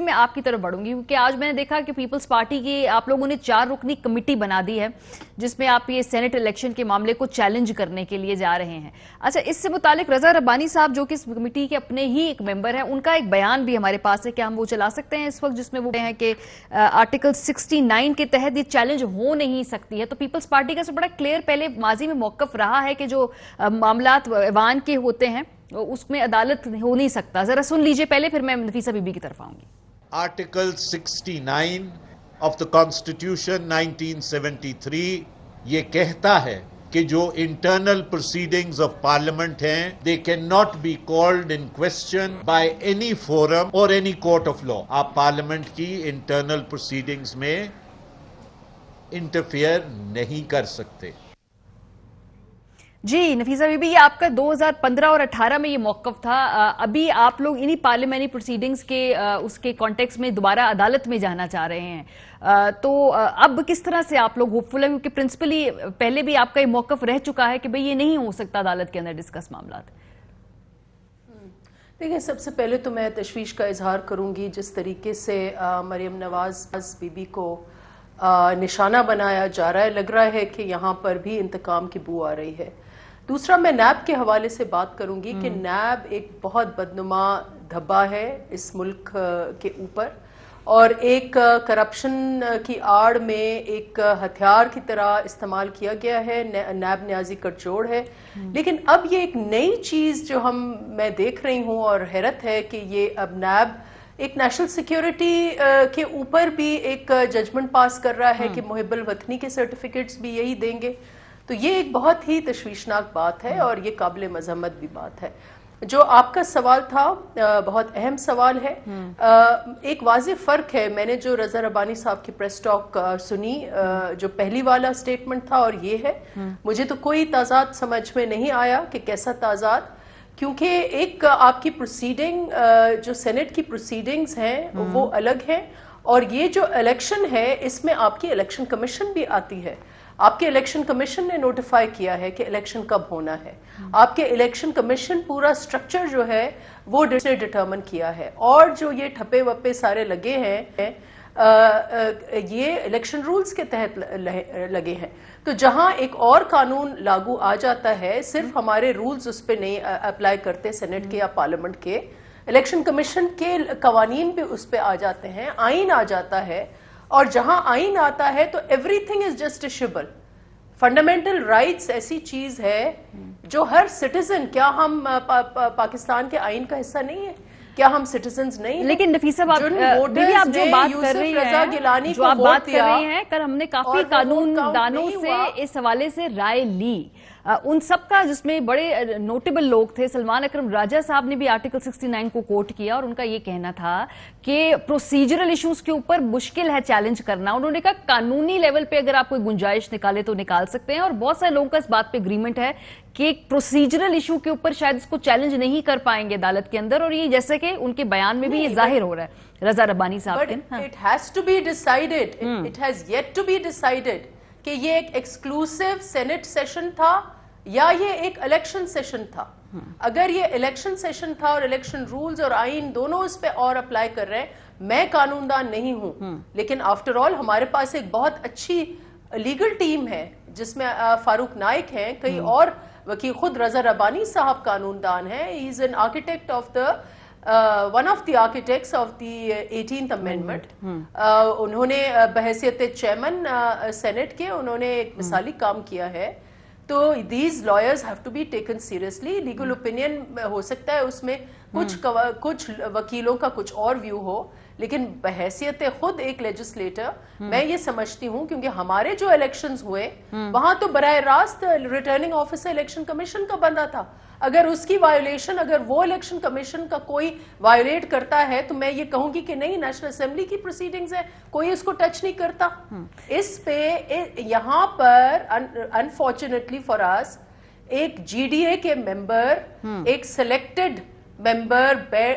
मैं आपकी तरफ बढ़ूंगी, क्योंकि आज मैंने देखा कि पीपल्स पार्टी की आप लोगों ने 4 रुकनी कमेटी बना दी है जिसमें आप ये सेनेट इलेक्शन के मामले को चैलेंज करने के लिए जा रहे हैं। अच्छा, इससे मुतालिक रजा रब्बानी साहब जो कि इस कमेटी के अपने ही एक मेंबर हैं, उनका एक बयान भी हमारे पास है, क्या हम वो चला सकते हैं इस वक्त, जिसमें वो हैं कि आर्टिकल 69 के तहत ये चैलेंज हो नहीं सकती है। तो पीपल्स पार्टी का बड़ा क्लियर पहले माजी में मौकफ रहा है कि जो मामलात ऐवान के होते हैं उसमें अदालत हो नहीं सकता। जरा सुन लीजिए पहले, फिर मैं नफीसा बीबी की तरफ आऊंगी। आर्टिकल 69 ऑफ द कॉन्स्टिट्यूशन 1973 ये कहता है कि जो इंटरनल प्रोसीडिंग्स ऑफ पार्लियामेंट हैं, they can not be called in question by any forum और एनी कोर्ट ऑफ लॉ। आप पार्लियामेंट की इंटरनल प्रोसीडिंग्स में इंटरफेयर नहीं कर सकते। जी नफीसा बीबी, ये आपका 2015 और 18 में ये मौकफ था। अभी आप लोग इन्हीं पार्लियामेंट्री प्रोसीडिंग्स के उसके कॉन्टेक्स्ट में दोबारा अदालत में जाना चाह रहे हैं, तो अब किस तरह से आप लोग होपफुल हैं, क्योंकि प्रिंसिपली पहले भी आपका ये मौकफ रह चुका है कि भाई ये नहीं हो सकता अदालत के अंदर डिस्कस मामला। देखिए, सबसे पहले तो मैं तशवीश का इजहार करूंगी जिस तरीके से मरियम नवाज बीबी को निशाना बनाया जा रहा है, लग रहा है कि यहाँ पर भी इंतकाम की बू आ रही है। दूसरा, मैं नैब के हवाले से बात करूंगी कि नैब एक बहुत बदनुमा धब्बा है इस मुल्क के ऊपर, और एक करप्शन की आड़ में एक हथियार की तरह इस्तेमाल किया गया है। नैब न्याजी कटजोड़ है। लेकिन अब ये एक नई चीज जो मैं देख रही हूँ और हैरत है कि ये अब नैब एक नेशनल सिक्योरिटी के ऊपर भी एक जजमेंट पास कर रहा है कि मुहिब्बुल वतनी के सर्टिफिकेट्स भी यही देंगे। तो ये एक बहुत ही तशवीशनाक बात है और ये काबिल मजम्मत भी बात है। जो आपका सवाल था बहुत अहम सवाल है। एक वाज़ेह फ़र्क है, मैंने जो रजा रब्बानी साहब की प्रेस टॉक सुनी, जो पहली वाला स्टेटमेंट था और ये है, मुझे तो कोई ताज़ाद समझ में नहीं आया कि कैसा ताज़ाद, क्योंकि एक आपकी प्रोसीडिंग जो सेनेट की प्रोसीडिंग्स हैं वो अलग हैं, और ये जो इलेक्शन है इसमें आपकी इलेक्शन कमीशन भी आती है। आपके इलेक्शन कमीशन ने नोटिफाई किया है कि इलेक्शन कब होना है। आपके इलेक्शन कमीशन पूरा स्ट्रक्चर जो है वो डिटर्मिन किया है, और जो ये ठप्पे वप्पे सारे लगे हैं ये इलेक्शन रूल्स के तहत लगे हैं। तो जहां एक और कानून लागू आ जाता है, सिर्फ हमारे रूल्स उस पर नहीं अप्लाई करते सेनेट के या पार्लियामेंट के, इलेक्शन कमीशन के कवानीन भी उस पर आ जाते हैं, आइन आ जाता है, और जहां आइन आता है तो everything is justiciable. Fundamental rights ऐसी चीज है जो हर सिटीजन, क्या हम पाकिस्तान के आइन का हिस्सा नहीं है? क्या हम सिटीजन्स नहीं? लेकिन नफीसा आप जो बात कर रही हैं, जो आप बात कर रही हैं, कल हमने काफी कानूनदानों से इस हवाले से राय ली, उन सब का जिसमें बड़े नोटेबल लोग थे। सलमान अकरम राजा साहब ने भी आर्टिकल 69 को कोट किया और उनका ये कहना था कि प्रोसीजरल इश्यूज के ऊपर मुश्किल है चैलेंज करना। उन्होंने कहा कानूनी लेवल पे अगर आप कोई गुंजाइश निकाले तो निकाल सकते हैं, और बहुत सारे लोगों का इस बात पे एग्रीमेंट है कि प्रोसीजरल इशू के ऊपर शायद इसको चैलेंज नहीं कर पाएंगे अदालत के अंदर, और ये जैसे कि उनके बयान में भी ये जाहिर हो रहा है रजा रब्बानी साहब के। It has to be decided, it has yet to be decided कि ये एक एक्सक्लूसिव सेनेट सेशन था या ये एक इलेक्शन सेशन था। अगर ये इलेक्शन सेशन था और इलेक्शन रूल्स और आइन दोनों इस पे और अप्लाई कर रहे हैं, मैं कानूनदान नहीं हूं, लेकिन आफ्टर ऑल हमारे पास एक बहुत अच्छी लीगल टीम है जिसमें फारूक नाइक हैं, कई और वकील, खुद रजा रब्बानी साहब कानूनदान हैं। He is an architect of the one of the architects of the 18th amendment. उन्होंने बहैसियत चेयरमैन सेनेट के उन्होंने एक मिसाली काम किया है। तो these lawyers have to be taken seriously. Legal opinion हो सकता है उसमें कुछ वकीलों का कुछ और व्यू हो, लेकिन बहैसियत खुद एक लेजिस्लेटर मैं ये समझती हूँ, क्योंकि हमारे जो इलेक्शंस हुए वहां तो बराह रास्त रिटर्निंग ऑफिसर इलेक्शन कमीशन का बंदा था। अगर उसकी वायोलेशन, अगर वो इलेक्शन कमीशन का कोई वायोलेट करता है तो मैं ये कहूंगी कि नहीं, नेशनल असेंबली की प्रोसीडिंग्स है, कोई इसको टच नहीं करता। इस पे यहाँ पर अनफॉर्चुनेटली फॉर अस एक जीडीए के मेंबर, एक सिलेक्टेड मेंबर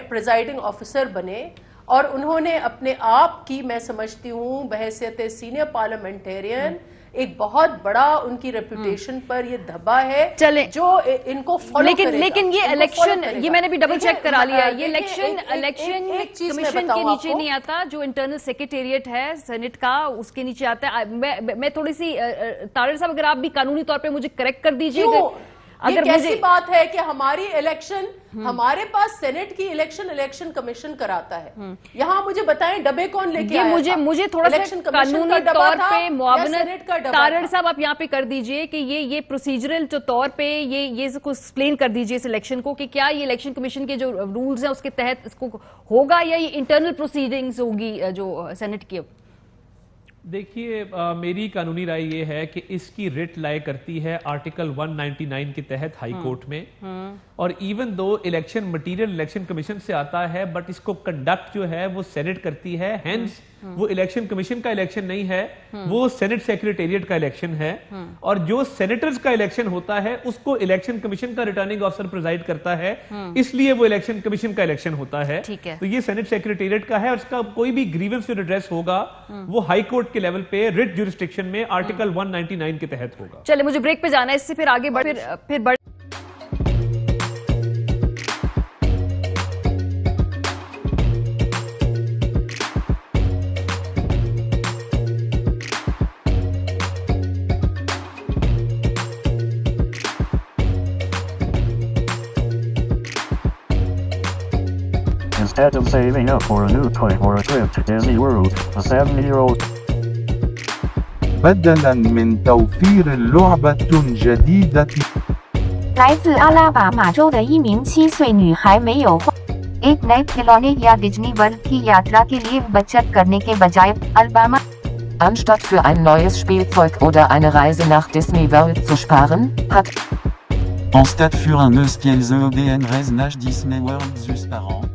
प्रिजाइडिंग ऑफिसर बने, और उन्होंने अपने आप की, मैं समझती हूँ बहैसियत सीनियर पार्लियामेंटेरियन, ایک بہت بڑا ان کی ریپوٹیشن پر یہ دھبا ہے جو ان کو فالو کرے گا. لیکن یہ الیکشن، یہ میں نے بھی ڈبل چیک کرا لیا ہے، یہ الیکشن کمیشن کے نیچے نہیں آتا. جو انٹرنل سیکریٹریٹ ہے سینٹ کا اس کے نیچے آتا ہے. میں تھوڑی سی طاہر صاحب اگر آپ بھی قانونی طور پہ مجھے کریکٹ کر دیجیے. یہ کیسی بات ہے کہ ہماری الیکشن ہمارے پاس سینٹ کی الیکشن کمیشن کراتا ہے. یہاں مجھے بتائیں ڈبے کون لے کے آیا؟ مجھے تھوڑا سا قانونی طور پہ معاونت طاہر صاحب آپ یہاں پہ کر دیجئے کہ یہ پروسیجرل جو طور پہ یہ کو ایکسپلین کر دیجئے اس الیکشن کو کہ کیا یہ الیکشن کمیشن کے جو رولز ہیں اس کے تحت اس کو ہوگا یا یہ انٹرنل پروسیڈنگز ہوگی جو سینٹ کی. دیکھیے میری قانونی رائے یہ ہے کہ اس کی ریٹ لائے کرتی ہے آرٹیکل 199 کے تحت ہائی کورٹ میں، اور even though election material election commission سے آتا ہے بٹ اس کو کنڈکٹ جو ہے وہ سینٹ کرتی ہے. ہینس وہ الیکشن کمیشن کا الیکشن نہیں ہے، وہ سینٹ سیکریٹریٹ کا الیکشن ہے. اور جو سینیٹرز کا الیکشن ہوتا ہے اس کو الیکشن کمیشن کا ریٹرننگ آفیسر پریزائڈ کرتا ہے، اس لیے وہ الیکشن کمیشن کا الیکشن ہوتا ہے. تو یہ سینٹ سیکریٹریٹ کا ہے اور اس کا کوئی بھی گریونس جو ریڈریس ہوگا وہ ہائی کورٹ کے لیول پہ ریٹ جورسڈکشن میں آرٹیکل 199 کے تحت ہوگا. چلے مجھے بریک پہ جانا ہے، اس سے پھر آگے پھر Instead of saving up for a new toy or a trip to Disney World, a 7-year-old بدلاً من توفير لعبة جديدة 来自阿拉巴马州的一名7岁女孩没有花 एक नए खिलौने या डिज्नी वर्ल्ड की यात्रा के लिए बचत करने के बजाय Alabama Anstatt für ein neues Spielzeug oder eine Reise nach Disney World zu sparen, hat Anstatt für un neues Spielzeug oder eine Reise nach Disney World zu sparen